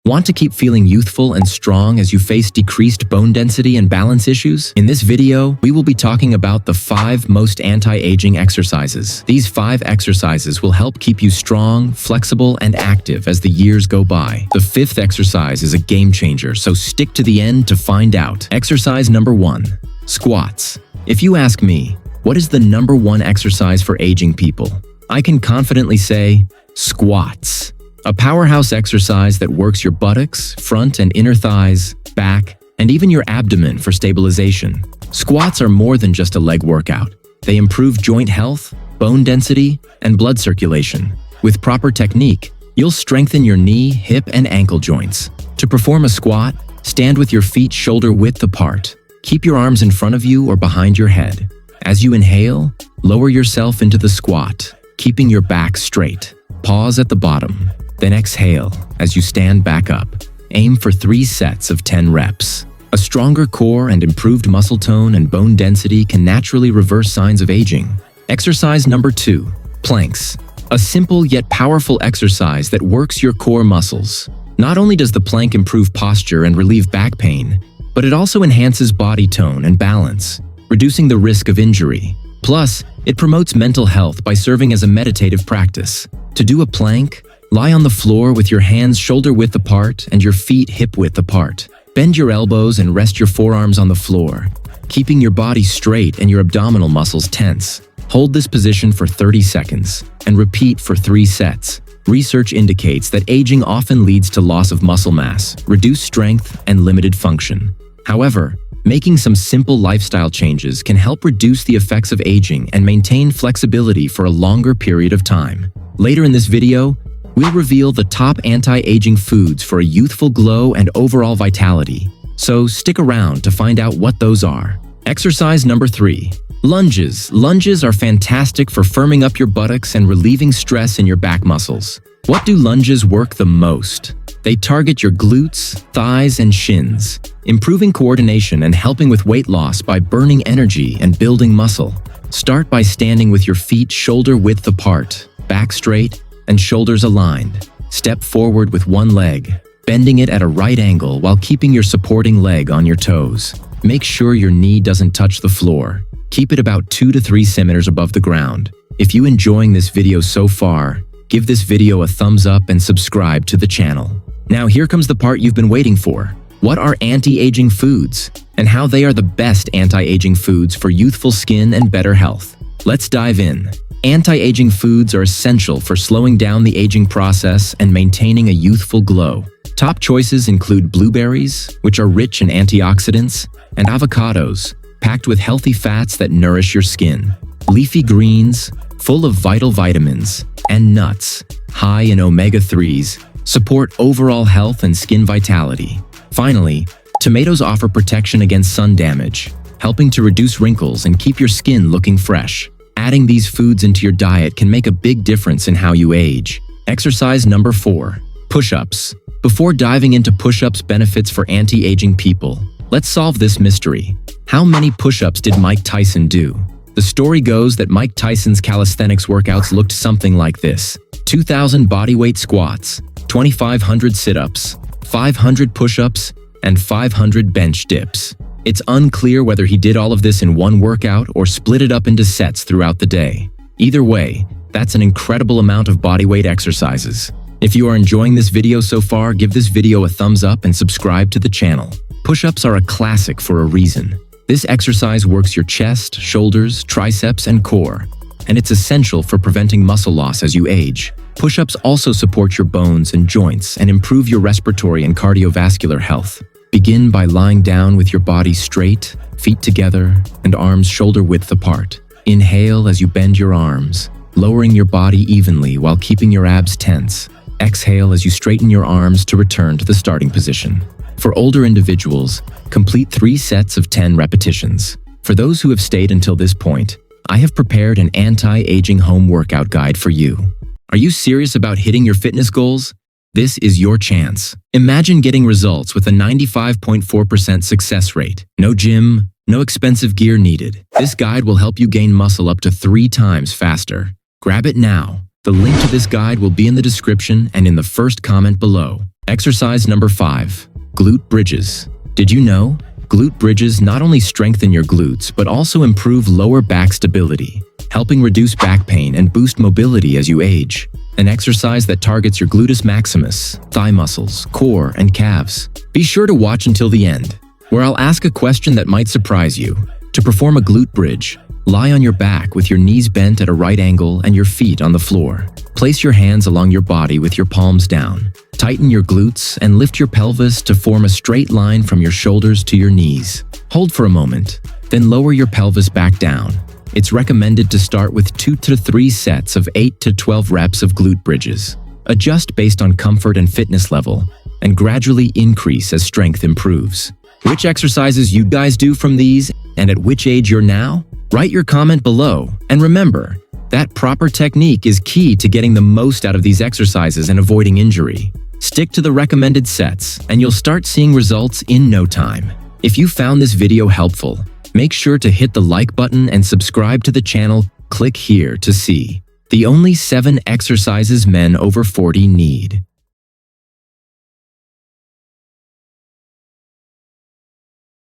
Want to keep feeling youthful and strong as you face decreased bone density and balance issues? In this video, we will be talking about the 5 most anti-aging exercises. These 5 exercises will help keep you strong, flexible, and active as the years go by. The 5th exercise is a game changer, so stick to the end to find out. Exercise number 1, squats. If you ask me, what is the number 1 exercise for aging people? I can confidently say, squats. A powerhouse exercise that works your buttocks, front and inner thighs, back, and even your abdomen for stabilization. Squats are more than just a leg workout. They improve joint health, bone density, and blood circulation. With proper technique, you'll strengthen your knee, hip, and ankle joints. To perform a squat, stand with your feet shoulder width apart. Keep your arms in front of you or behind your head. As you inhale, lower yourself into the squat, keeping your back straight. Pause at the bottom. Then exhale as you stand back up. Aim for 3 sets of 10 reps. A stronger core and improved muscle tone and bone density can naturally reverse signs of aging. Exercise number 2, planks. A simple yet powerful exercise that works your core muscles. Not only does the plank improve posture and relieve back pain, but it also enhances body tone and balance, reducing the risk of injury. Plus, it promotes mental health by serving as a meditative practice. To do a plank, lie on the floor with your hands shoulder width apart and your feet hip width apart. Bend your elbows and rest your forearms on the floor, keeping your body straight and your abdominal muscles tense. Hold this position for 30 seconds and repeat for 3 sets. Research indicates that aging often leads to loss of muscle mass, reduced strength, and limited function. However, making some simple lifestyle changes can help reduce the effects of aging and maintain flexibility for a longer period of time. Later in this video, we'll reveal the top anti-aging foods for a youthful glow and overall vitality. So stick around to find out what those are. Exercise number 3, lunges. Lunges are fantastic for firming up your buttocks and relieving stress in your back muscles. What do lunges work the most? They target your glutes, thighs, and shins, improving coordination and helping with weight loss by burning energy and building muscle. Start by standing with your feet shoulder width apart, back straight, and shoulders aligned. Step forward with one leg, bending it at a right angle while keeping your supporting leg on your toes. Make sure your knee doesn't touch the floor. Keep it about 2 to 3 centimeters above the ground. If you're enjoying this video so far, give this video a thumbs up and subscribe to the channel. Now here comes the part you've been waiting for. What are anti-aging foods, and how they are the best anti-aging foods for youthful skin and better health? Let's dive in. Anti-aging foods are essential for slowing down the aging process and maintaining a youthful glow. Top choices include blueberries, which are rich in antioxidants, and avocados, packed with healthy fats that nourish your skin. Leafy greens, full of vital vitamins, and nuts, high in omega-3s, support overall health and skin vitality. Finally, tomatoes offer protection against sun damage, helping to reduce wrinkles and keep your skin looking fresh. Adding these foods into your diet can make a big difference in how you age. Exercise number 4, push-ups. Before diving into push-ups benefits for anti-aging people, let's solve this mystery. How many push-ups did Mike Tyson do? The story goes that Mike Tyson's calisthenics workouts looked something like this: 2,000 bodyweight squats, 2,500 sit-ups, 500 push-ups, and 500 bench dips. It's unclear whether he did all of this in one workout or split it up into sets throughout the day. Either way, that's an incredible amount of bodyweight exercises. If you are enjoying this video so far, give this video a thumbs up and subscribe to the channel. Push-ups are a classic for a reason. This exercise works your chest, shoulders, triceps, and core, and it's essential for preventing muscle loss as you age. Push-ups also support your bones and joints and improve your respiratory and cardiovascular health. Begin by lying down with your body straight, feet together, and arms shoulder width apart. Inhale as you bend your arms, lowering your body evenly while keeping your abs tense. Exhale as you straighten your arms to return to the starting position. For older individuals, complete 3 sets of 10 repetitions. For those who have stayed until this point, I have prepared an anti-aging home workout guide for you. Are you serious about hitting your fitness goals? This is your chance. Imagine getting results with a 95.4% success rate. No gym, no expensive gear needed. This guide will help you gain muscle up to 3 times faster. Grab it now. The link to this guide will be in the description and in the first comment below. Exercise number 5. Glute bridges. Did you know? Glute bridges not only strengthen your glutes, but also improve lower back stability, helping reduce back pain and boost mobility as you age. An exercise that targets your gluteus maximus, thigh muscles, core, and calves. Be sure to watch until the end, where I'll ask a question that might surprise you. To perform a glute bridge, lie on your back with your knees bent at a right angle and your feet on the floor. Place your hands along your body with your palms down. Tighten your glutes and lift your pelvis to form a straight line from your shoulders to your knees. Hold for a moment, then lower your pelvis back down. It's recommended to start with 2 to 3 sets of 8 to 12 reps of glute bridges. Adjust based on comfort and fitness level, and gradually increase as strength improves. Which exercises you guys do from these, and at which age you're now? Write your comment below, and remember, that proper technique is key to getting the most out of these exercises and avoiding injury. Stick to the recommended sets, and you'll start seeing results in no time. If you found this video helpful, make sure to hit the like button and subscribe to the channel. Click here to see the only 7 exercises men over 40 need.